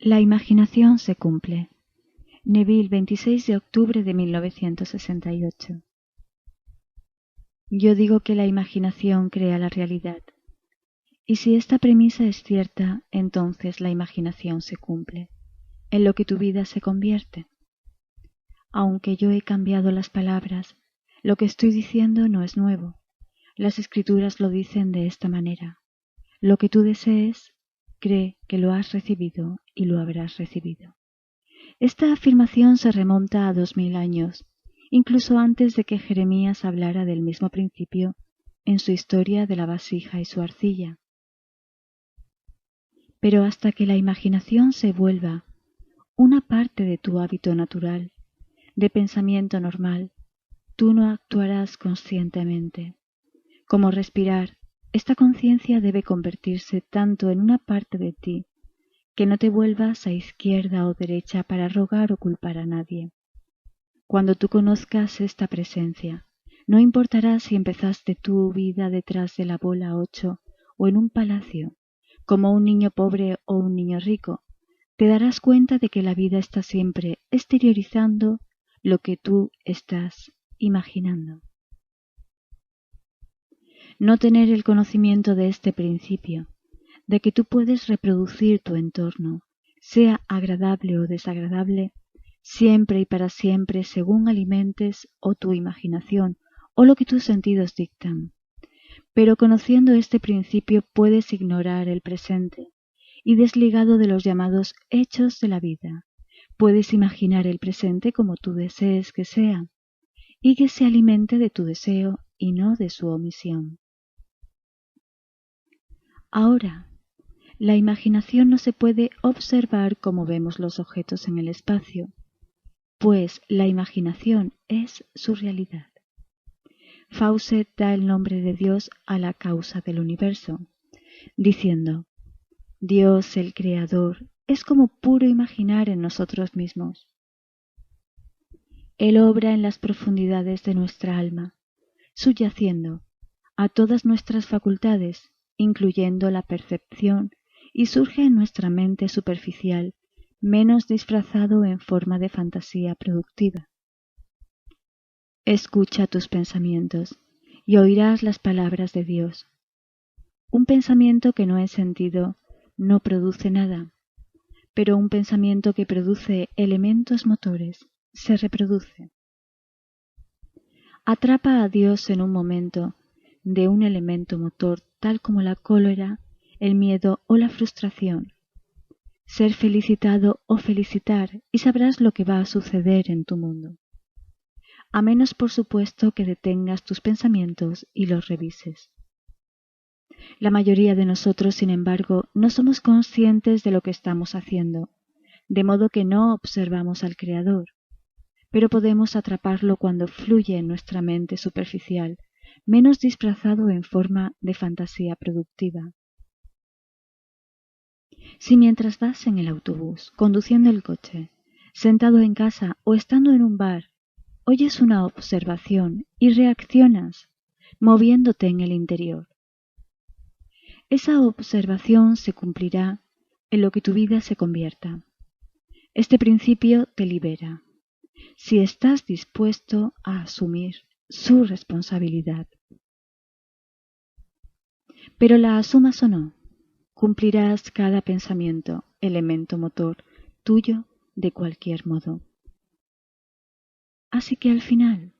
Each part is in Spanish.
La imaginación se cumple. Neville, 26 de octubre de 1968. Yo digo que la imaginación crea la realidad. Y si esta premisa es cierta, entonces la imaginación se cumple, en lo que tu vida se convierte. Aunque yo he cambiado las palabras, lo que estoy diciendo no es nuevo. Las escrituras lo dicen de esta manera. Lo que tú desees, cree que lo has recibido y lo habrás recibido. Esta afirmación se remonta a 2000 años, incluso antes de que Jeremías hablara del mismo principio en su historia de la vasija y su arcilla. Pero hasta que la imaginación se vuelva una parte de tu hábito natural, de pensamiento normal, tú no actuarás conscientemente. Como respirar, esta conciencia debe convertirse tanto en una parte de ti, que no te vuelvas a izquierda o derecha para rogar o culpar a nadie. Cuando tú conozcas esta presencia, no importará si empezaste tu vida detrás de la bola 8 o en un palacio, como un niño pobre o un niño rico, te darás cuenta de que la vida está siempre exteriorizando lo que tú estás imaginando. No tener el conocimiento de este principio, de que tú puedes reproducir tu entorno, sea agradable o desagradable, siempre y para siempre según alimentes o tu imaginación o lo que tus sentidos dictan. Pero conociendo este principio puedes ignorar el presente y desligado de los llamados hechos de la vida, puedes imaginar el presente como tú desees que sea y que se alimente de tu deseo y no de su omisión. Ahora, la imaginación no se puede observar como vemos los objetos en el espacio, pues la imaginación es su realidad. Fawcett da el nombre de Dios a la causa del universo, diciendo: Dios, el Creador, es como puro imaginar en nosotros mismos. Él obra en las profundidades de nuestra alma, subyaciendo a todas nuestras facultades, incluyendo la percepción, y surge en nuestra mente superficial, menos disfrazado en forma de fantasía productiva. Escucha tus pensamientos y oirás las palabras de Dios. Un pensamiento que no es sentido no produce nada, pero un pensamiento que produce elementos motores se reproduce. Atrapa a Dios en un momento de un elemento motor tal como la cólera, el miedo o la frustración. Ser felicitado o felicitar y sabrás lo que va a suceder en tu mundo. A menos, por supuesto, que detengas tus pensamientos y los revises. La mayoría de nosotros, sin embargo, no somos conscientes de lo que estamos haciendo, de modo que no observamos al Creador, pero podemos atraparlo cuando fluye en nuestra mente superficial, menos disfrazado en forma de fantasía productiva. Si mientras vas en el autobús, conduciendo el coche, sentado en casa o estando en un bar, oyes una observación y reaccionas, moviéndote en el interior, esa observación se cumplirá en lo que tu vida se convierta. Este principio te libera, si estás dispuesto a asumir su responsabilidad. Pero la asumas o no, cumplirás cada pensamiento, elemento motor, tuyo de cualquier modo. Así que al final,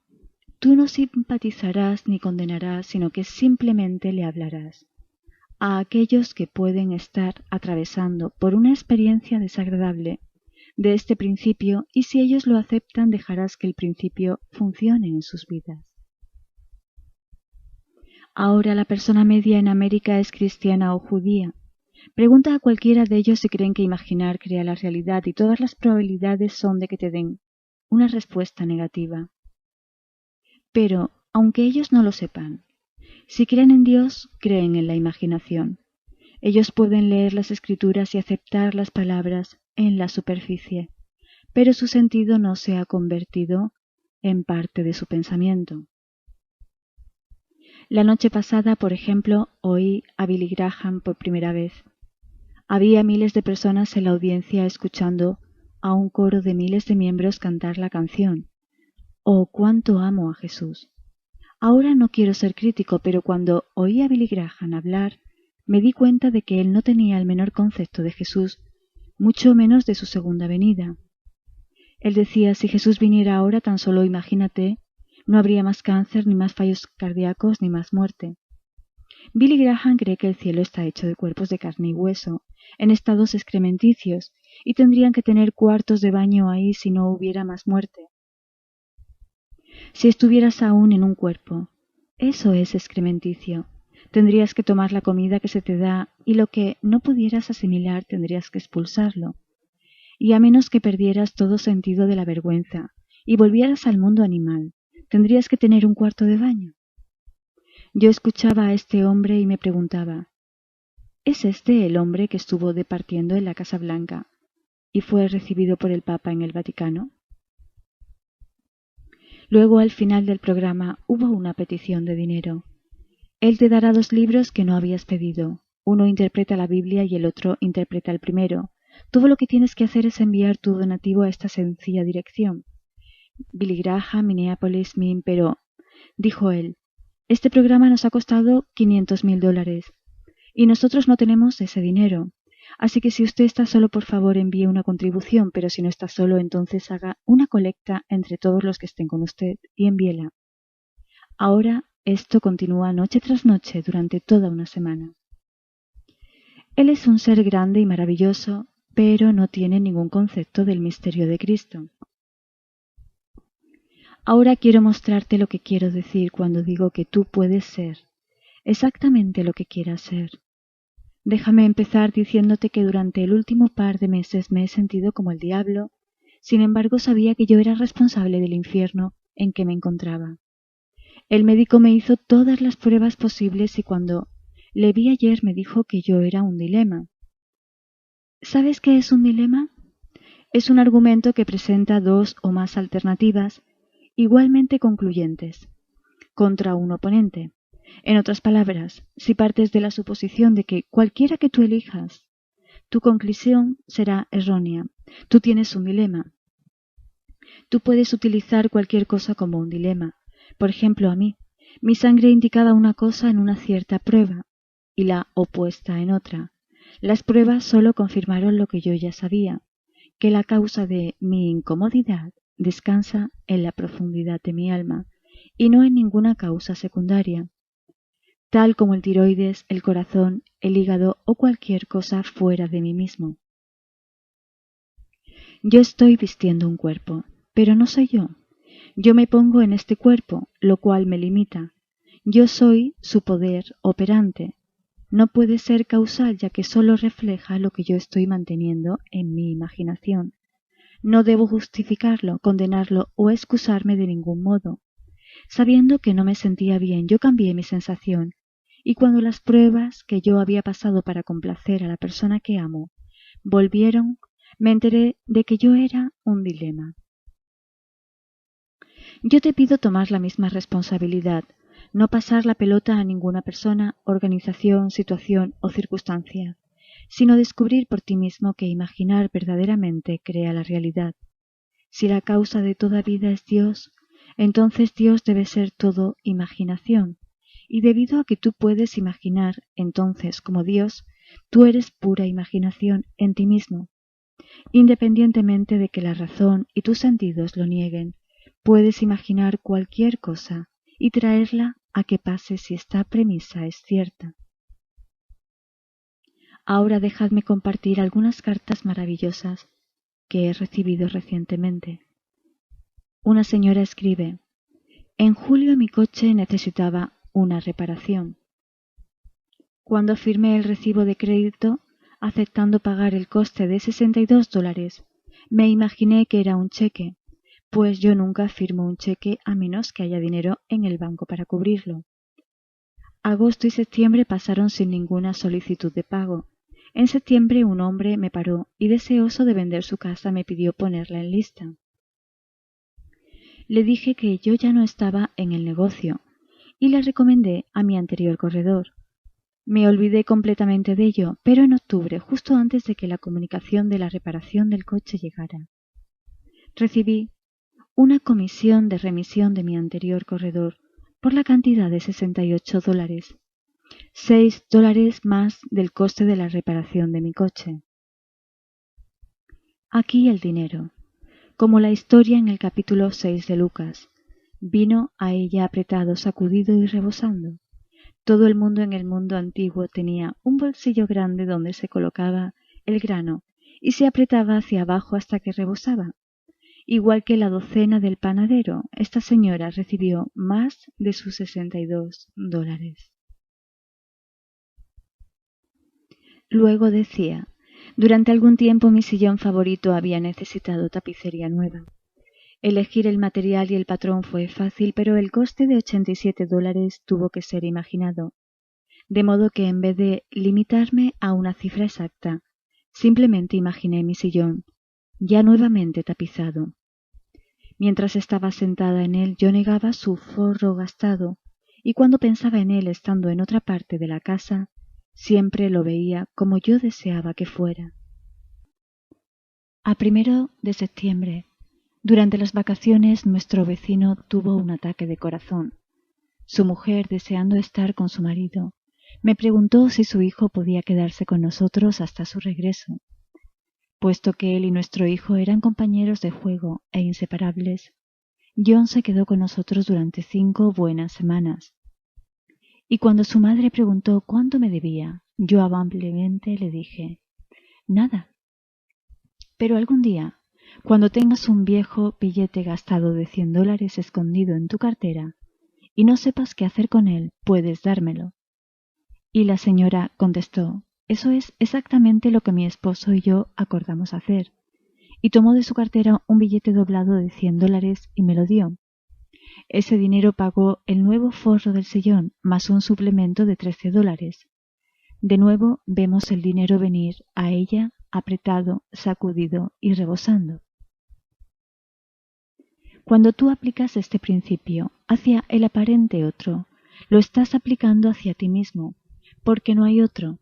tú no simpatizarás ni condenarás, sino que simplemente le hablarás a aquellos que pueden estar atravesando por una experiencia desagradable de este principio, y si ellos lo aceptan dejarás que el principio funcione en sus vidas. Ahora la persona media en América es cristiana o judía. Pregunta a cualquiera de ellos si creen que imaginar crea la realidad y todas las probabilidades son de que te den una respuesta negativa. Pero, aunque ellos no lo sepan, si creen en Dios, creen en la imaginación. Ellos pueden leer las escrituras y aceptar las palabras en la superficie, pero su sentido no se ha convertido en parte de su pensamiento. La noche pasada, por ejemplo, oí a Billy Graham por primera vez. Había miles de personas en la audiencia escuchando a un coro de miles de miembros cantar la canción. ¡Oh, cuánto amo a Jesús! Ahora no quiero ser crítico, pero cuando oí a Billy Graham hablar, me di cuenta de que él no tenía el menor concepto de Jesús, mucho menos de su segunda venida. Él decía, si Jesús viniera ahora, tan solo imagínate, no habría más cáncer, ni más fallos cardíacos, ni más muerte. Billy Graham cree que el cielo está hecho de cuerpos de carne y hueso, en estados excrementicios, y tendrían que tener cuartos de baño ahí si no hubiera más muerte. Si estuvieras aún en un cuerpo, eso es excrementicio. Tendrías que tomar la comida que se te da y lo que no pudieras asimilar tendrías que expulsarlo. Y a menos que perdieras todo sentido de la vergüenza y volvieras al mundo animal, tendrías que tener un cuarto de baño. Yo escuchaba a este hombre y me preguntaba, ¿es este el hombre que estuvo departiendo en la Casa Blanca y fue recibido por el Papa en el Vaticano? Luego, al final del programa, hubo una petición de dinero. Él te dará 2 libros que no habías pedido. Uno interpreta la Biblia y el otro interpreta el primero. Todo lo que tienes que hacer es enviar tu donativo a esta sencilla dirección. Billy Graham, Minneapolis, Min, pero, dijo él, este programa nos ha costado $500,000 y nosotros no tenemos ese dinero. Así que si usted está solo, por favor envíe una contribución, pero si no está solo, entonces haga una colecta entre todos los que estén con usted y envíela. Ahora esto continúa noche tras noche durante toda una semana. Él es un ser grande y maravilloso, pero no tiene ningún concepto del misterio de Cristo. Ahora quiero mostrarte lo que quiero decir cuando digo que tú puedes ser exactamente lo que quieras ser. Déjame empezar diciéndote que durante el último par de meses me he sentido como el diablo, sin embargo sabía que yo era responsable del infierno en que me encontraba. El médico me hizo todas las pruebas posibles y cuando le vi ayer me dijo que yo era un dilema. ¿Sabes qué es un dilema? Es un argumento que presenta 2 o más alternativas igualmente concluyentes contra un oponente. En otras palabras, si partes de la suposición de que cualquiera que tú elijas, tu conclusión será errónea. Tú tienes un dilema. Tú puedes utilizar cualquier cosa como un dilema. Por ejemplo, a mí, mi sangre indicaba una cosa en una cierta prueba y la opuesta en otra. Las pruebas solo confirmaron lo que yo ya sabía, que la causa de mi incomodidad descansa en la profundidad de mi alma y no en ninguna causa secundaria, tal como el tiroides, el corazón, el hígado o cualquier cosa fuera de mí mismo. Yo estoy vistiendo un cuerpo, pero no soy yo. Yo me pongo en este cuerpo, lo cual me limita. Yo soy su poder operante. No puede ser causal ya que solo refleja lo que yo estoy manteniendo en mi imaginación. No debo justificarlo, condenarlo o excusarme de ningún modo. Sabiendo que no me sentía bien, yo cambié mi sensación, y cuando las pruebas que yo había pasado para complacer a la persona que amo volvieron, me enteré de que yo era un dilema. Yo te pido tomar la misma responsabilidad, no pasar la pelota a ninguna persona, organización, situación o circunstancia, sino descubrir por ti mismo que imaginar verdaderamente crea la realidad. Si la causa de toda vida es Dios, entonces Dios debe ser todo imaginación, y debido a que tú puedes imaginar, entonces como Dios, tú eres pura imaginación en ti mismo. Independientemente de que la razón y tus sentidos lo nieguen, puedes imaginar cualquier cosa y traerla a que pase si esta premisa es cierta. Ahora dejadme compartir algunas cartas maravillosas que he recibido recientemente. Una señora escribe: en julio mi coche necesitaba una reparación. Cuando firmé el recibo de crédito, aceptando pagar el coste de $62, me imaginé que era un cheque, pues yo nunca firmo un cheque a menos que haya dinero en el banco para cubrirlo. Agosto y septiembre pasaron sin ninguna solicitud de pago. En septiembre un hombre me paró y deseoso de vender su casa me pidió ponerla en lista. Le dije que yo ya no estaba en el negocio y le recomendé a mi anterior corredor. Me olvidé completamente de ello, pero en octubre, justo antes de que la comunicación de la reparación del coche llegara, recibí una comisión de remisión de mi anterior corredor por la cantidad de $68, $6 más del coste de la reparación de mi coche. Aquí el dinero, como la historia en el capítulo 6 de Lucas, vino a ella apretado, sacudido y rebosando. Todo el mundo en el mundo antiguo tenía un bolsillo grande donde se colocaba el grano y se apretaba hacia abajo hasta que rebosaba. Igual que la docena del panadero, esta señora recibió más de sus $62. Luego decía, durante algún tiempo mi sillón favorito había necesitado tapicería nueva. Elegir el material y el patrón fue fácil, pero el coste de $87 tuvo que ser imaginado. De modo que en vez de limitarme a una cifra exacta, simplemente imaginé mi sillón, ya nuevamente tapizado. Mientras estaba sentada en él, yo negaba su forro gastado, y cuando pensaba en él estando en otra parte de la casa, siempre lo veía como yo deseaba que fuera. A 1 de septiembre, durante las vacaciones, nuestro vecino tuvo un ataque de corazón. Su mujer, deseando estar con su marido, me preguntó si su hijo podía quedarse con nosotros hasta su regreso. Puesto que él y nuestro hijo eran compañeros de juego e inseparables, John se quedó con nosotros durante 5 buenas semanas. Y cuando su madre preguntó cuánto me debía, yo amablemente le dije, nada. Pero algún día, cuando tengas un viejo billete gastado de $100 escondido en tu cartera y no sepas qué hacer con él, puedes dármelo. Y la señora contestó, eso es exactamente lo que mi esposo y yo acordamos hacer. Y tomó de su cartera un billete doblado de $100 y me lo dio. Ese dinero pagó el nuevo forro del sillón, más un suplemento de $13. De nuevo vemos el dinero venir a ella apretado, sacudido y rebosando. Cuando tú aplicas este principio hacia el aparente otro, lo estás aplicando hacia ti mismo, porque no hay otro.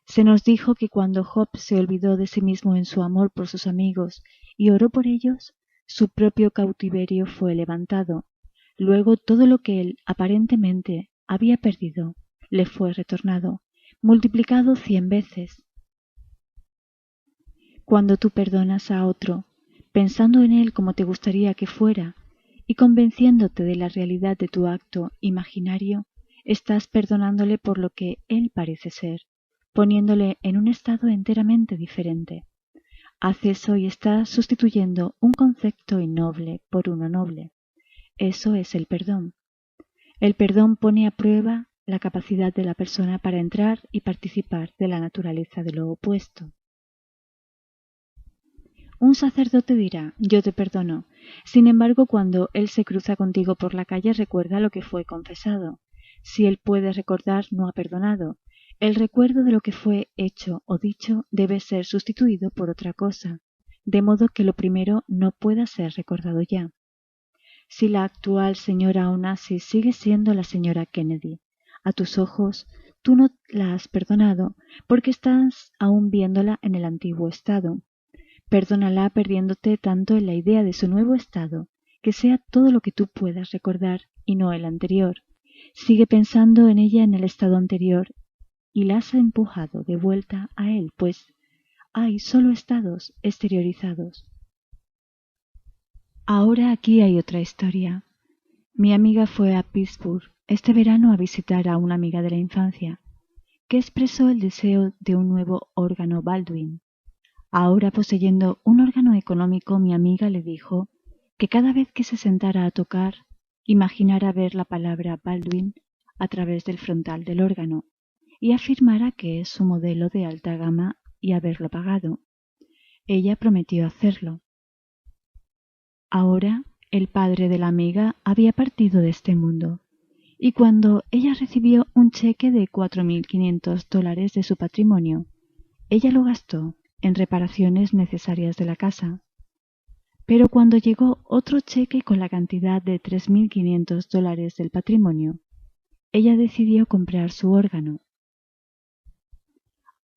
Se nos dijo que cuando Job se olvidó de sí mismo en su amor por sus amigos y oró por ellos, su propio cautiverio fue levantado. Luego todo lo que él aparentemente había perdido le fue retornado, multiplicado 100 veces. Cuando tú perdonas a otro, pensando en él como te gustaría que fuera, y convenciéndote de la realidad de tu acto imaginario, estás perdonándole por lo que él parece ser, poniéndole en un estado enteramente diferente. Haz eso y estás sustituyendo un concepto innoble por uno noble. Eso es el perdón. El perdón pone a prueba la capacidad de la persona para entrar y participar de la naturaleza de lo opuesto. Un sacerdote dirá, yo te perdono. Sin embargo, cuando él se cruza contigo por la calle, recuerda lo que fue confesado. Si él puede recordar, no ha perdonado. El recuerdo de lo que fue hecho o dicho debe ser sustituido por otra cosa, de modo que lo primero no pueda ser recordado ya. Si la actual señora Onassis sigue siendo la señora Kennedy, a tus ojos, tú no la has perdonado porque estás aún viéndola en el antiguo estado. Perdónala perdiéndote tanto en la idea de su nuevo estado, que sea todo lo que tú puedas recordar y no el anterior. Sigue pensando en ella en el estado anterior y la has empujado de vuelta a él, pues hay solo estados exteriorizados. Ahora aquí hay otra historia. Mi amiga fue a Pittsburgh este verano a visitar a una amiga de la infancia, que expresó el deseo de un nuevo órgano Baldwin. Ahora, poseyendo un órgano económico, mi amiga le dijo que cada vez que se sentara a tocar, imaginara ver la palabra Baldwin a través del frontal del órgano y afirmara que es su modelo de alta gama y haberlo pagado. Ella prometió hacerlo. Ahora, el padre de la amiga había partido de este mundo, y cuando ella recibió un cheque de $4.500 de su patrimonio, ella lo gastó en reparaciones necesarias de la casa. Pero cuando llegó otro cheque con la cantidad de $3.500 del patrimonio, ella decidió comprar su órgano.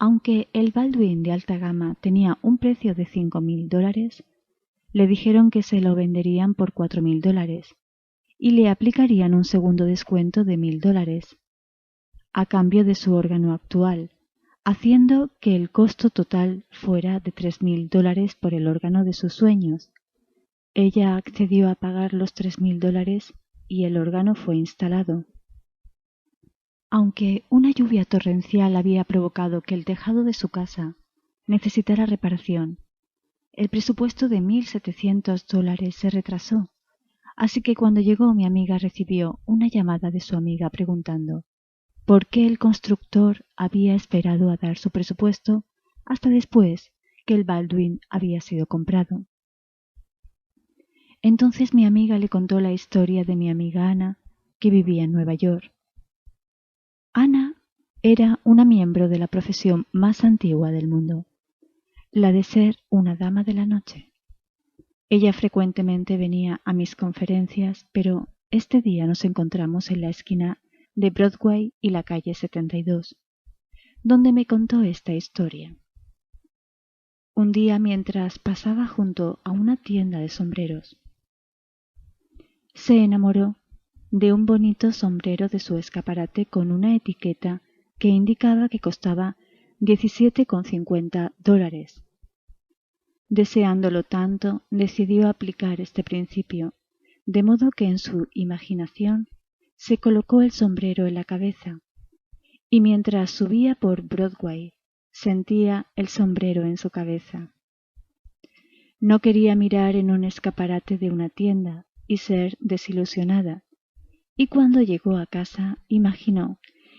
Aunque el Baldwin de alta gama tenía un precio de $5.000, le dijeron que se lo venderían por $4.000 y le aplicarían un segundo descuento de $1.000 a cambio de su órgano actual, haciendo que el costo total fuera de $3.000 por el órgano de sus sueños. Ella accedió a pagar los $3.000 y el órgano fue instalado. Aunque una lluvia torrencial había provocado que el tejado de su casa necesitara reparación, el presupuesto de $1.700 se retrasó, así que cuando llegó mi amiga recibió una llamada de su amiga preguntando por qué el constructor había esperado a dar su presupuesto hasta después que el Baldwin había sido comprado. Entonces mi amiga le contó la historia de mi amiga Ana, que vivía en Nueva York. Ana era una miembro de la profesión más antigua del mundo, la de ser una dama de la noche. Ella frecuentemente venía a mis conferencias, pero este día nos encontramos en la esquina de Broadway y la calle 72, donde me contó esta historia. Un día, mientras pasaba junto a una tienda de sombreros, se enamoró de un bonito sombrero de su escaparate con una etiqueta que indicaba que costaba $17,50. Deseándolo tanto, decidió aplicar este principio, de modo que en su imaginación se colocó el sombrero en la cabeza, y mientras subía por Broadway, sentía el sombrero en su cabeza. No quería mirar en un escaparate de una tienda y ser desilusionada, y cuando llegó a casa imaginó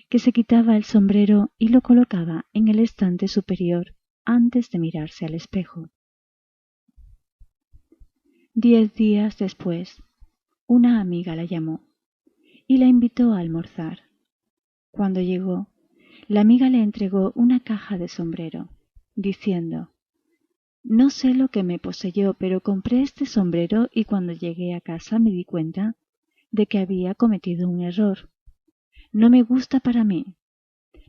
que se quitaba el sombrero y lo colocaba en el estante superior antes de mirarse al espejo. 10 días después, una amiga la llamó y la invitó a almorzar. Cuando llegó, la amiga le entregó una caja de sombrero, diciendo: «No sé lo que me poseyó, pero compré este sombrero y cuando llegué a casa me di cuenta de que había cometido un error. No me gusta para mí,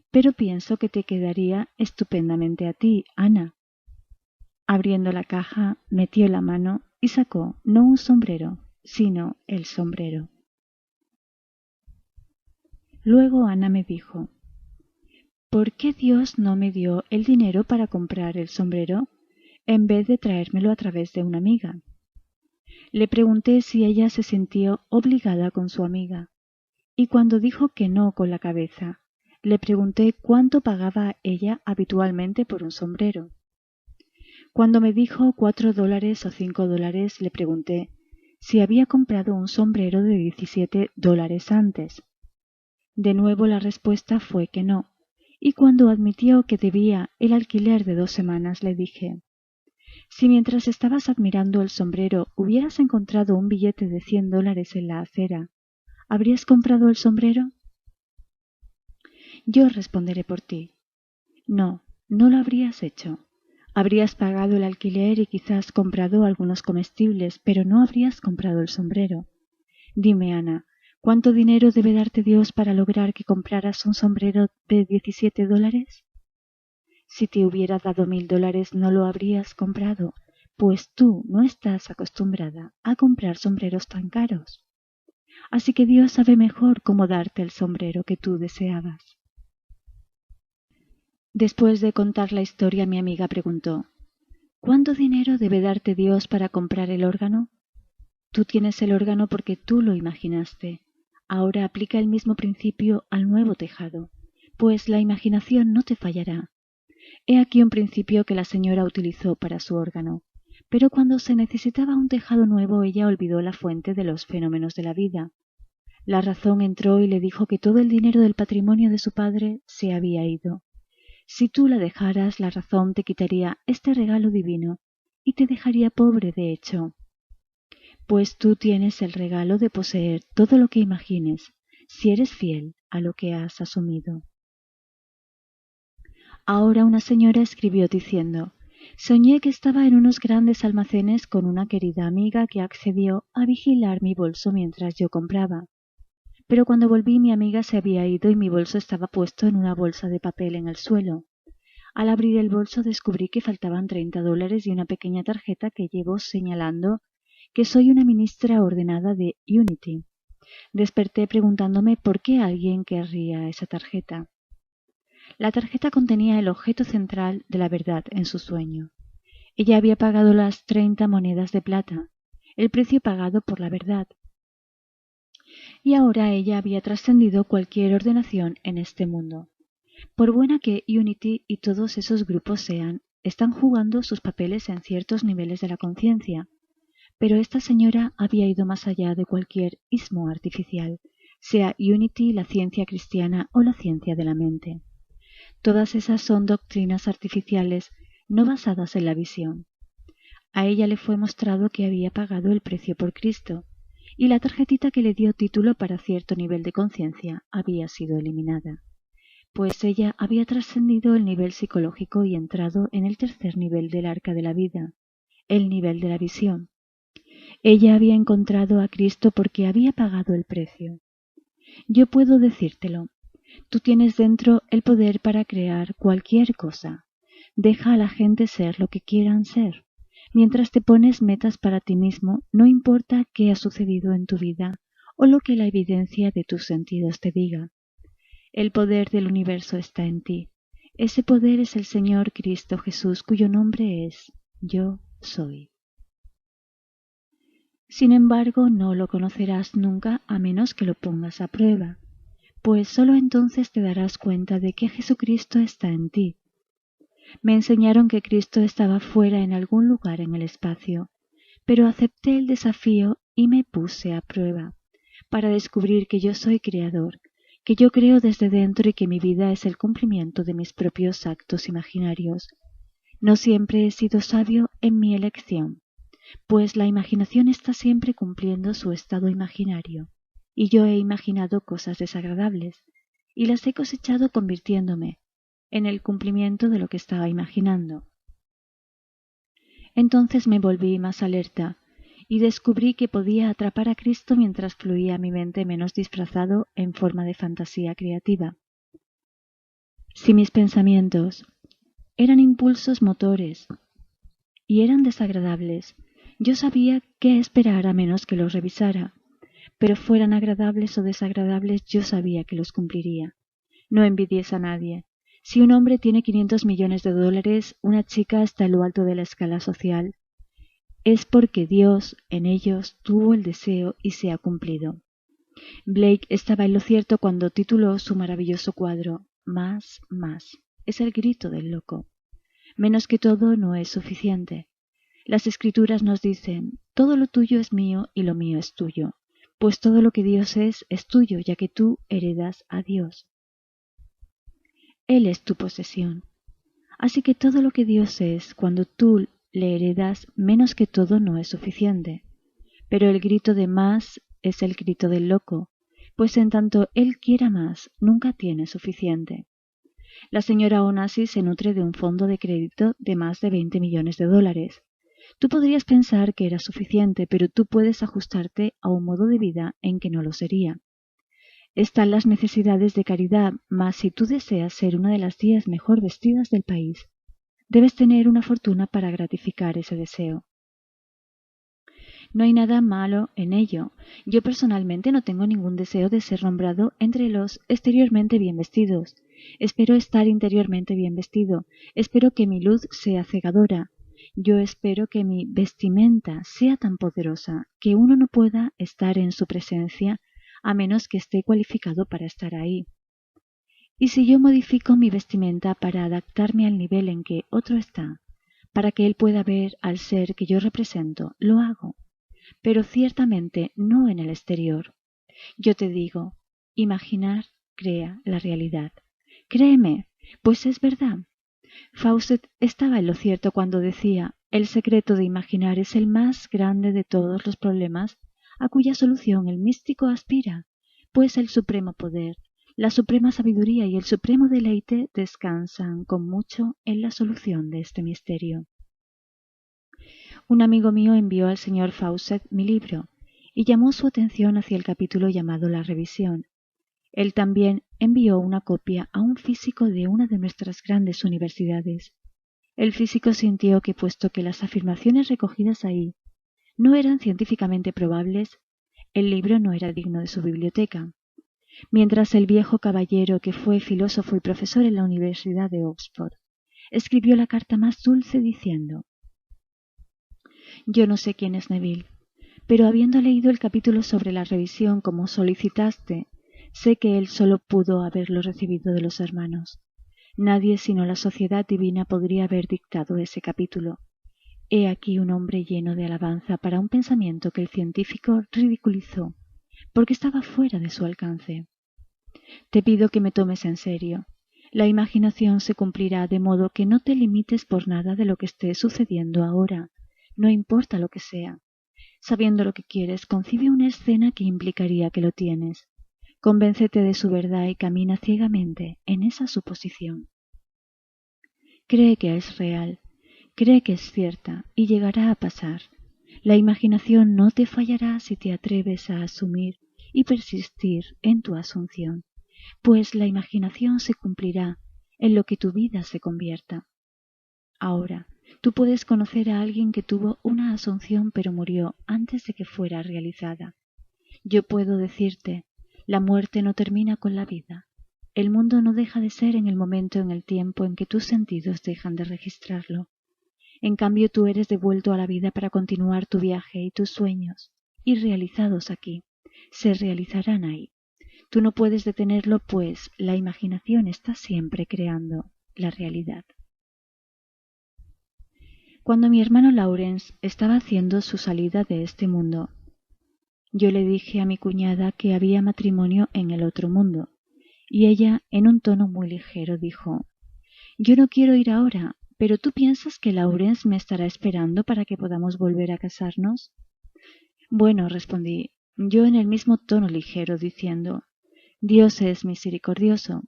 pero pienso que te quedaría estupendamente a ti, Ana». Abriendo la caja, metió la mano y sacó no un sombrero, sino el sombrero. Luego Ana me dijo: «¿Por qué Dios no me dio el dinero para comprar el sombrero en vez de traérmelo a través de una amiga?» Le pregunté si ella se sintió obligada con su amiga, y cuando dijo que no con la cabeza, le pregunté cuánto pagaba ella habitualmente por un sombrero. Cuando me dijo $4 o $5, le pregunté si había comprado un sombrero de $17 antes. De nuevo la respuesta fue que no, y cuando admitió que debía el alquiler de 2 semanas, le dije: «Si mientras estabas admirando el sombrero hubieras encontrado un billete de $100 en la acera, ¿habrías comprado el sombrero?» «Yo responderé por ti. No, no lo habrías hecho. Habrías pagado el alquiler y quizás comprado algunos comestibles, pero no habrías comprado el sombrero. Dime, Ana, ¿cuánto dinero debe darte Dios para lograr que compraras un sombrero de $17? Si te hubiera dado $1.000 no lo habrías comprado, pues tú no estás acostumbrada a comprar sombreros tan caros. Así que Dios sabe mejor cómo darte el sombrero que tú deseabas». Después de contar la historia, mi amiga preguntó: «¿Cuánto dinero debe darte Dios para comprar el órgano?» «Tú tienes el órgano porque tú lo imaginaste. Ahora aplica el mismo principio al nuevo tejado, pues la imaginación no te fallará. He aquí un principio que la señora utilizó para su órgano, pero cuando se necesitaba un tejado nuevo ella olvidó la fuente de los fenómenos de la vida. La razón entró y le dijo que todo el dinero del patrimonio de su padre se había ido. Si tú la dejaras, la razón te quitaría este regalo divino y te dejaría pobre de hecho. Pues tú tienes el regalo de poseer todo lo que imagines, si eres fiel a lo que has asumido». Ahora una señora escribió diciendo: «Soñé que estaba en unos grandes almacenes con una querida amiga que accedió a vigilar mi bolso mientras yo compraba. Pero cuando volví mi amiga se había ido y mi bolso estaba puesto en una bolsa de papel en el suelo. Al abrir el bolso descubrí que faltaban $30 y una pequeña tarjeta que llevo señalando que soy una ministra ordenada de Unity. Desperté preguntándome por qué alguien querría esa tarjeta. La tarjeta contenía el objeto central de la verdad en su sueño. Ella había pagado las 30 monedas de plata, el precio pagado por la verdad. Y ahora ella había trascendido cualquier ordenación en este mundo. Por buena que Unity y todos esos grupos sean, están jugando sus papeles en ciertos niveles de la conciencia. Pero esta señora había ido más allá de cualquier ismo artificial, sea Unity la ciencia cristiana o la ciencia de la mente. Todas esas son doctrinas artificiales no basadas en la visión. A ella le fue mostrado que había pagado el precio por Cristo, y la tarjetita que le dio título para cierto nivel de conciencia había sido eliminada, pues ella había trascendido el nivel psicológico y entrado en el tercer nivel del arca de la vida, el nivel de la visión. Ella había encontrado a Cristo porque había pagado el precio. Yo puedo decírtelo. Tú tienes dentro el poder para crear cualquier cosa. Deja a la gente ser lo que quieran ser. Mientras te pones metas para ti mismo, no importa qué ha sucedido en tu vida o lo que la evidencia de tus sentidos te diga. El poder del universo está en ti. Ese poder es el Señor Cristo Jesús, cuyo nombre es Yo Soy. Sin embargo, no lo conocerás nunca a menos que lo pongas a prueba, pues sólo entonces te darás cuenta de que Jesucristo está en ti. Me enseñaron que Cristo estaba fuera en algún lugar en el espacio, pero acepté el desafío y me puse a prueba, para descubrir que yo soy creador, que yo creo desde dentro y que mi vida es el cumplimiento de mis propios actos imaginarios. No siempre he sido sabio en mi elección, pues la imaginación está siempre cumpliendo su estado imaginario, y yo he imaginado cosas desagradables, y las he cosechado convirtiéndome en el cumplimiento de lo que estaba imaginando. Entonces me volví más alerta, y descubrí que podía atrapar a Cristo mientras fluía mi mente menos disfrazado en forma de fantasía creativa. Si mis pensamientos eran impulsos motores y eran desagradables, yo sabía qué esperar a menos que los revisara, pero fueran agradables o desagradables yo sabía que los cumpliría. No envidies a nadie. Si un hombre tiene 500 millones de dólares, una chica está en lo alto de la escala social, es porque Dios en ellos tuvo el deseo y se ha cumplido. Blake estaba en lo cierto cuando tituló su maravilloso cuadro Más, más. Es el grito del loco. Menos que todo no es suficiente. Las escrituras nos dicen, todo lo tuyo es mío y lo mío es tuyo, pues todo lo que Dios es tuyo, ya que tú heredas a Dios. Él es tu posesión. Así que todo lo que Dios es, cuando tú le heredas, menos que todo no es suficiente. Pero el grito de más es el grito del loco, pues en tanto él quiera más, nunca tiene suficiente. La señora Onassis se nutre de un fondo de crédito de más de 20 millones de dólares. Tú podrías pensar que era suficiente, pero tú puedes ajustarte a un modo de vida en que no lo sería. Están las necesidades de caridad, mas si tú deseas ser una de las 10 mejor vestidas del país, debes tener una fortuna para gratificar ese deseo. No hay nada malo en ello. Yo personalmente no tengo ningún deseo de ser nombrado entre los exteriormente bien vestidos. Espero estar interiormente bien vestido. Espero que mi luz sea cegadora. Yo espero que mi vestimenta sea tan poderosa que uno no pueda estar en su presencia a menos que esté cualificado para estar ahí. Y si yo modifico mi vestimenta para adaptarme al nivel en que otro está, para que él pueda ver al ser que yo represento, lo hago, pero ciertamente no en el exterior. Yo te digo, imaginar crea la realidad. Créeme, pues es verdad. Fawcett estaba en lo cierto cuando decía, el secreto de imaginar es el más grande de todos los problemas a cuya solución el místico aspira, pues el supremo poder, la suprema sabiduría y el supremo deleite descansan con mucho en la solución de este misterio. Un amigo mío envió al señor Fawcett mi libro y llamó su atención hacia el capítulo llamado La revisión. Él también envió una copia a un físico de una de nuestras grandes universidades. El físico sintió que, puesto que las afirmaciones recogidas ahí no eran científicamente probables, el libro no era digno de su biblioteca. Mientras el viejo caballero, que fue filósofo y profesor en la Universidad de Oxford, escribió la carta más dulce diciendo: «Yo no sé quién es Neville, pero habiendo leído el capítulo sobre la revisión como solicitaste, sé que él solo pudo haberlo recibido de los hermanos. Nadie sino la sociedad divina podría haber dictado ese capítulo. He aquí un hombre lleno de alabanza para un pensamiento que el científico ridiculizó, porque estaba fuera de su alcance. Te pido que me tomes en serio. La imaginación se cumplirá, de modo que no te limites por nada de lo que esté sucediendo ahora, no importa lo que sea. Sabiendo lo que quieres, concibe una escena que implicaría que lo tienes. Convéncete de su verdad y camina ciegamente en esa suposición. Cree que es real, cree que es cierta y llegará a pasar. La imaginación no te fallará si te atreves a asumir y persistir en tu asunción, pues la imaginación se cumplirá en lo que tu vida se convierta. Ahora, tú puedes conocer a alguien que tuvo una asunción pero murió antes de que fuera realizada. Yo puedo decirte, la muerte no termina con la vida. El mundo no deja de ser en el momento en el tiempo en que tus sentidos dejan de registrarlo. En cambio, tú eres devuelto a la vida para continuar tu viaje y tus sueños, y realizados aquí, se realizarán ahí. Tú no puedes detenerlo, pues la imaginación está siempre creando la realidad. Cuando mi hermano Lawrence estaba haciendo su salida de este mundo, yo le dije a mi cuñada que había matrimonio en el otro mundo, y ella, en un tono muy ligero, dijo: «Yo no quiero ir ahora, pero ¿tú piensas que Lawrence me estará esperando para que podamos volver a casarnos?» «Bueno», respondí yo en el mismo tono ligero, diciendo: «Dios es misericordioso.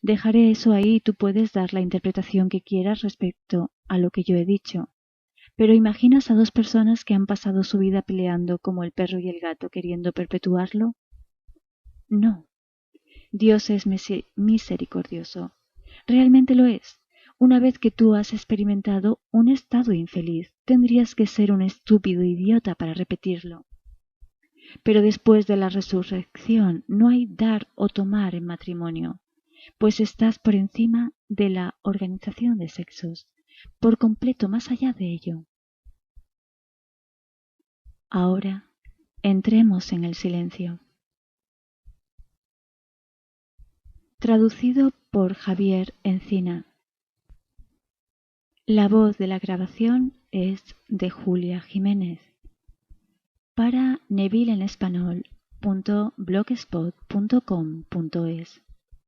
Dejaré eso ahí y tú puedes dar la interpretación que quieras respecto a lo que yo he dicho. Pero ¿imaginas a dos personas que han pasado su vida peleando como el perro y el gato queriendo perpetuarlo? No. Dios es misericordioso. Realmente lo es. Una vez que tú has experimentado un estado infeliz, tendrías que ser un estúpido idiota para repetirlo. Pero después de la resurrección no hay dar o tomar en matrimonio, pues estás por encima de la organización de sexos, por completo más allá de ello. Ahora, entremos en el silencio. Traducido por Javier Encina. La voz de la grabación es de Julia Jiménez. Para nevilenespanol.blogspot.com.es